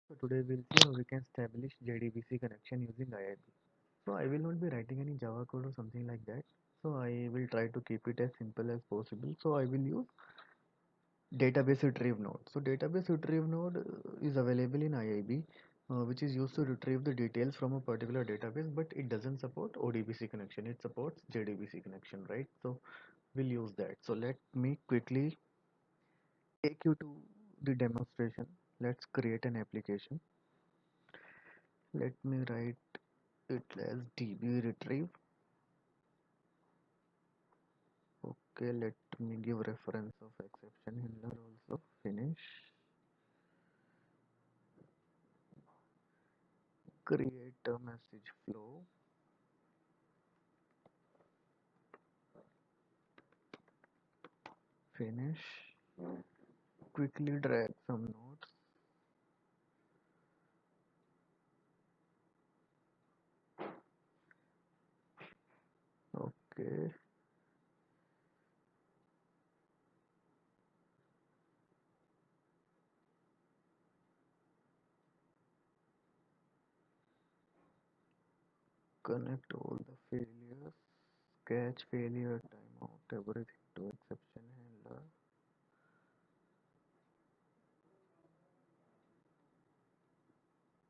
So today we'll see how we can establish JDBC connection using IIB. So I will not be writing any Java code or something like that. So I will try to keep it as simple as possible. So I will use database retrieve node. So database retrieve node is available in IIB, which is used to retrieve the details from a particular database, but it doesn't support ODBC connection. It supports JDBC connection, right? So we'll use that. So let me quickly take you to the demonstration. Let's create an application. Let me write it as db retrieve. Okay, let me give reference of exception handler also. Finish. Create a message flow. Finish. Quickly drag some nodes. Okay. Connect all the failures. Catch failure, timeout, everything to exception handler.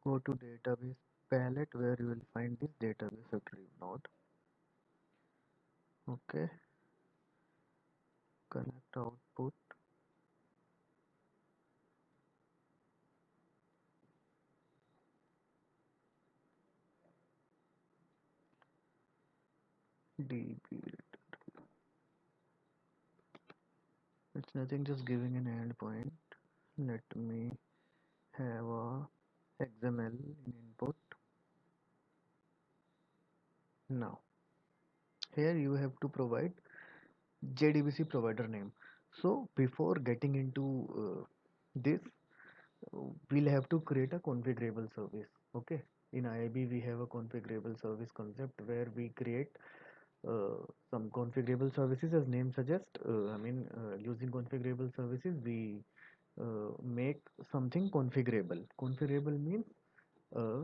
Go to database palette where you will find this database retrieve node. Okay. Connect output. db. It's nothing, just giving an endpoint. Let me have a XML in input. Now, here you have to provide JDBC provider name. So before getting into this, we'll have to create a configurable service. Okay. In IIB, we have a configurable service concept where we create uh, some configurable services as name suggests. Using configurable services, we make something configurable. Configurable means uh,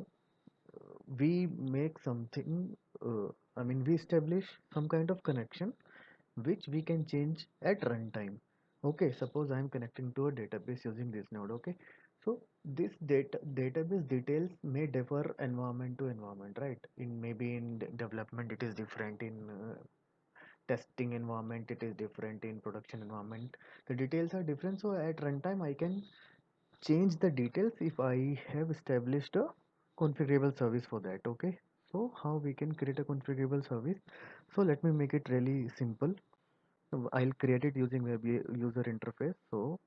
we make something, we establish some kind of connection which we can change at runtime. Okay, suppose I am connecting to a database using this node. Okay, so this database details may differ environment to environment, right? In maybe in development it is different, in testing environment it is different, in production environment the details are different. So at runtime I can change the details if I have established a configurable service for that. Okay, so how we can create a configurable service? So let me make it really simple. I'll create it using web user interface. So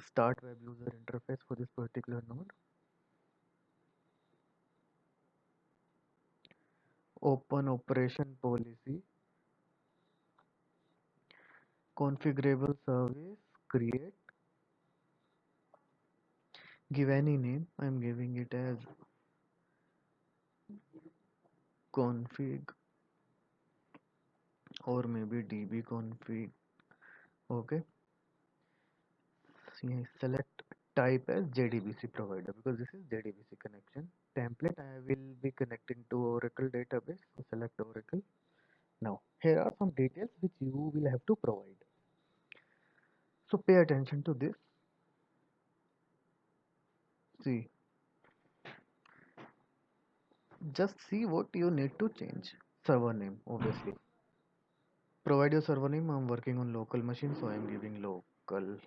start web user interface for this particular node. Open operation policy, configurable service, create, give any name. I'm giving it as config or maybe db config. Okay, select type as JDBC provider because this is JDBC connection. Template, I will be connecting to Oracle database. So select Oracle. Now here are some details which you will have to provide. So pay attention to this. See, just see what you need to change. Server name, obviously. Provide your server name. I'm working on local machine, so I'm giving local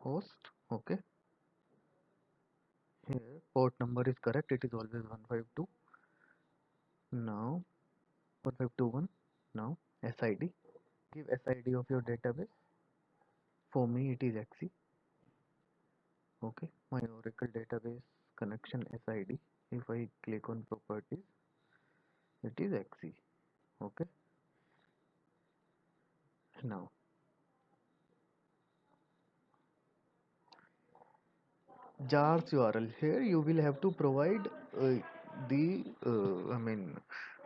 host. Okay. Here, port number is correct. It is always 152. Now, 1521. Now, SID. Give SID of your database. For me, it is XE. Okay. My Oracle database connection SID. If I click on properties, it is XE. Okay. Now, jars URL. Here you will have to provide the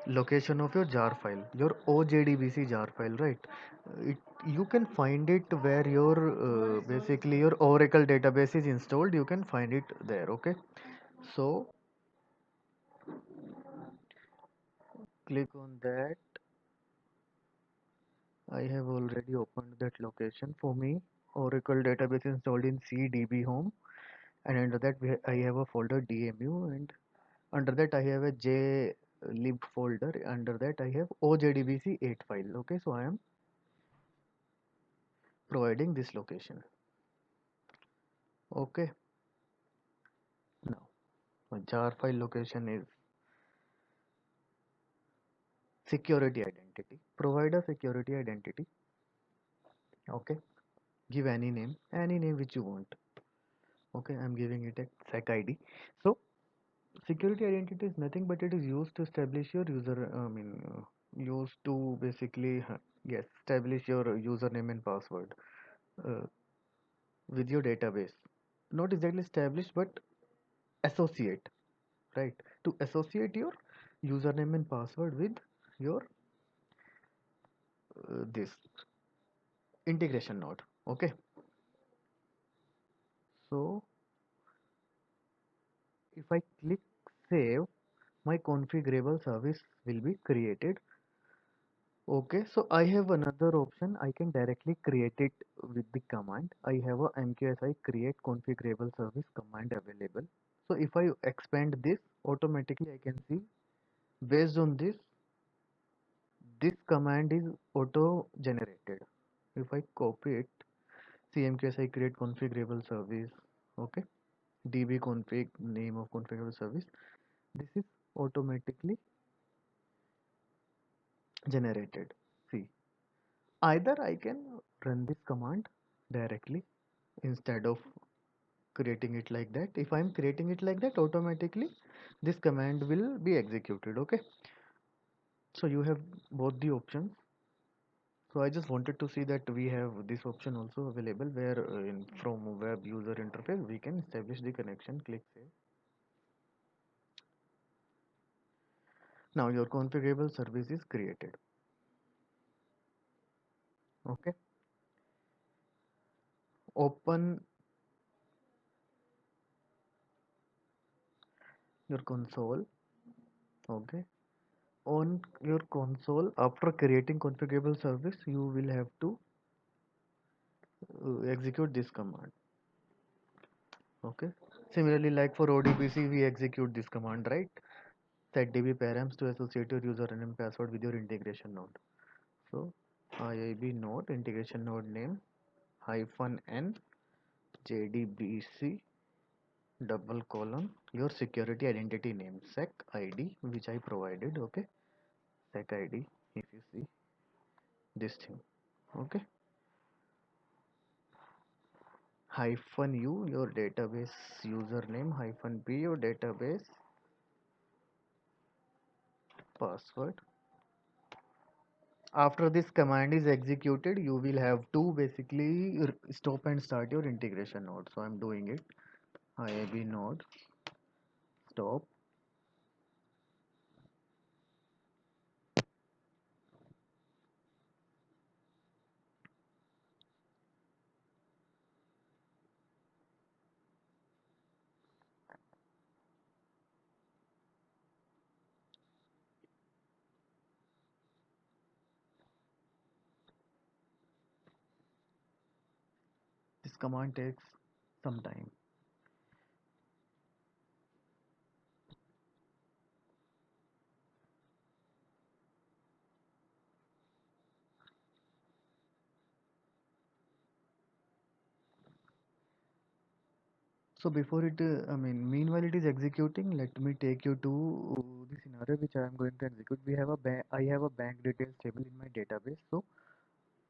location of your jar file, your OJDBC jar file, right? It, you can find it where your basically your Oracle database is installed. You can find it there. Okay, so click on that. I have already opened that location. For me, Oracle database installed in CDB home, and under that I have a folder DMU, and under that I have a JLib folder. Under that I have OJDBC 8 file. Okay, so I am providing this location. Okay, now my jar file location is security identity. Provide a security identity. Okay, give any name which you want. Okay, I'm giving it a sec ID. So security identity is nothing but it is used to establish your user. Used to basically yes, establish your username and password uh, with your database. Not exactly establish, but associate, right? To associate your username and password with your this integration node. Okay, so if I click save, my configurable service will be created. Okay, so I have another option. I can directly create it with the command. I have a MQSI create configurable service command available. So if I expand this, automatically I can see based on this command is auto generated. If I copy it, CMQSI create configurable service. Okay, DB config name of configurable service. This is automatically generated. See, either I can run this command directly instead of creating it like that. If I'm creating it like that, automatically this command will be executed. Okay, so you have both the options. So I just wanted to see that we have this option also available where in from web user interface we can establish the connection. Click save. Now your configurable service is created. Okay, open your console. Okay, on your console, after creating configurable service you will have to execute this command. Okay, similarly like for ODBC we execute this command, right? Set db params to associate your username and password with your integration node. So IIB node integration node name hyphen n jdbc double colon your security identity name sec id which I provided. Okay, sec id, if you see this thing. Okay, hyphen u your database username, hyphen p your database password. After this command is executed you will have to basically stop and start your integration node. So I'm doing it. IIB node stop. This command takes some time. So before it meanwhile it is executing, let me take you to the scenario which I am going to execute. I have a bank details table in my database. So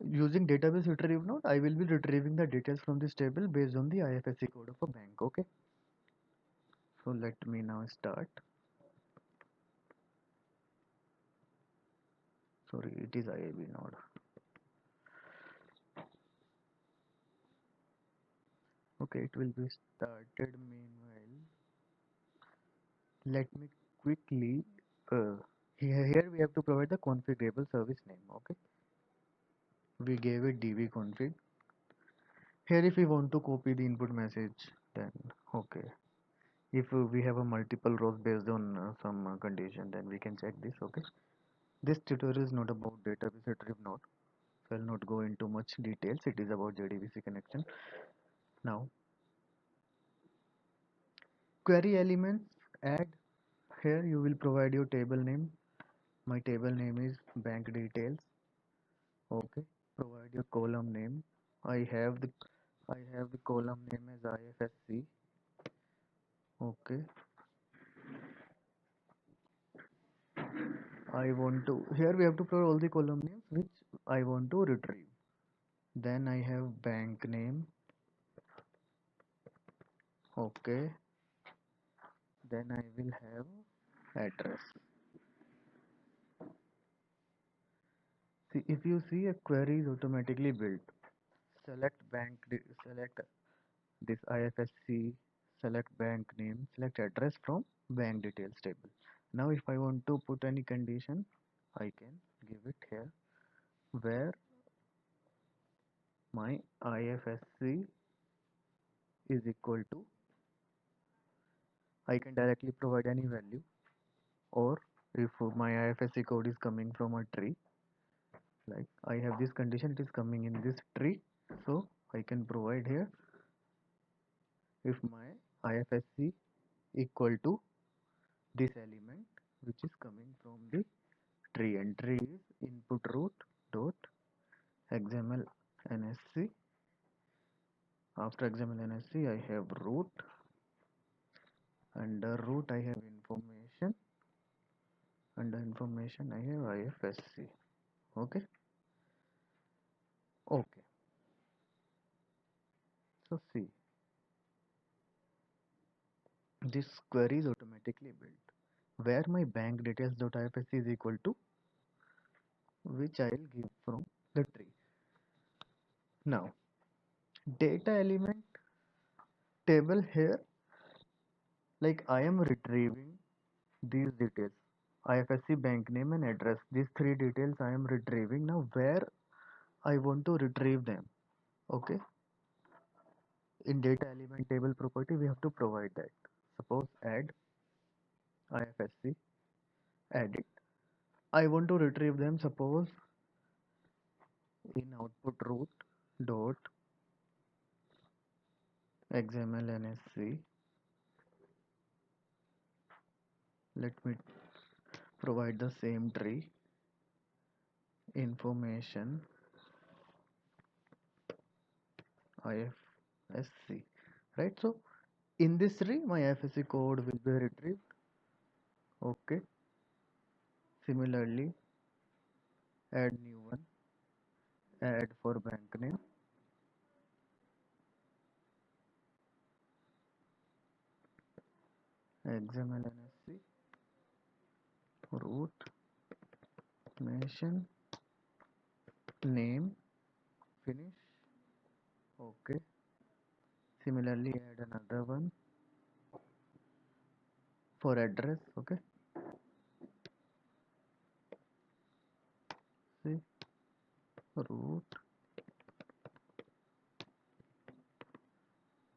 using database retrieve node I will be retrieving the details from this table based on the IFSC code of a bank. Okay, so let me now start. Sorry, it is IIB node. Okay, it will be started. Meanwhile, let me quickly uh, Here we have to provide the configurable service name. Okay, we gave it dbconfig. Here if we want to copy the input message, then okay. If we have a multiple rows based on some condition, then we can check this. Okay, this tutorial is not about database retrieve node, so I'll not go into much details. It is about JDBC connection. Now query elements, add. Here you will provide your table name. My table name is bank details. Okay, provide your column name. I have the column name as IFSC. Okay, I want to, here we have to provide all the column names which I want to retrieve. Then I have bank name. Okay, then I will have address. See, if you see, a query is automatically built. Select this IFSC, select bank name, select address from bank details table. Now if I want to put any condition, I can give it here, where my IFSC is equal to, I can directly provide any value, or if my IFSC code is coming from a tree, like I have this condition, it is coming in this tree, so I can provide here, if my IFSC equal to this element which is coming from the tree, and tree is input root dot xml nsc. After xml nsc I have root, under root I have information, under information I have IFSC. Okay, okay. So see, this query is automatically built, where my bank details.ifsc is equal to, which I will give from the tree. Now data element table, here like I am retrieving these details, IFSC, bank name and address, these three details I am retrieving. Now where I want to retrieve them. Okay, in data element table property we have to provide that. Suppose add IFSC, add it. I want to retrieve them, suppose in output root dot xml nsc. Let me provide the same tree information IFSC, right? So in this tree my IFSC code will be retrieved. Okay, similarly add new one, add for bank name, xml nsc root mention name, finish. Okay, similarly add another one for address. Okay, see, root.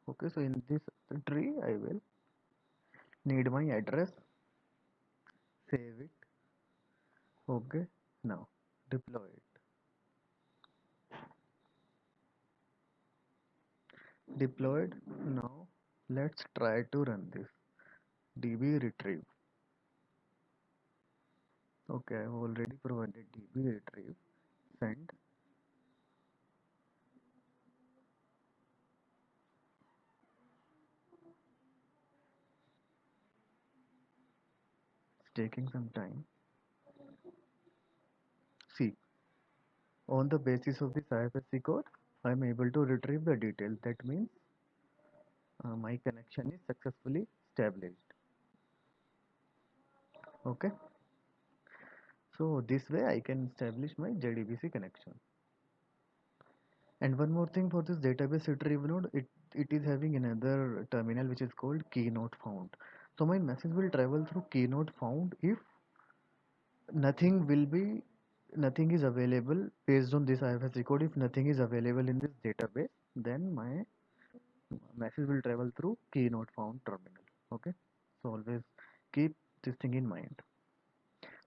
Okay, so in this tree I will need my address, save it. Okay, now deploy it. Deployed. Now let's try to run this db retrieve. Okay, I have already provided db retrieve. Send. It's taking some time. See, on the basis of this IFSC code, I am able to retrieve the details. That means my connection is successfully established. Okay, so this way I can establish my JDBC connection. And one more thing, for this database retrieve node, it is having another terminal which is called key not found. So my message will travel through key not found if nothing will be, nothing is available based on this IFSC code. If nothing is available in this database, then my message will travel through key not found terminal. Okay, so always keep this thing in mind.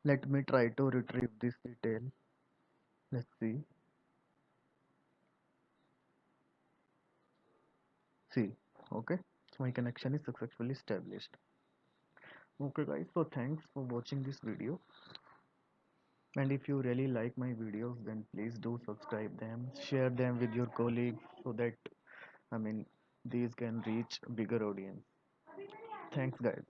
Let me try to retrieve this detail. Let's see. See, okay, so my connection is successfully established. Okay guys, so thanks for watching this video, and if you really like my videos, then please do subscribe them, share them with your colleagues, so that, I mean, these can reach bigger audience. Thanks guys.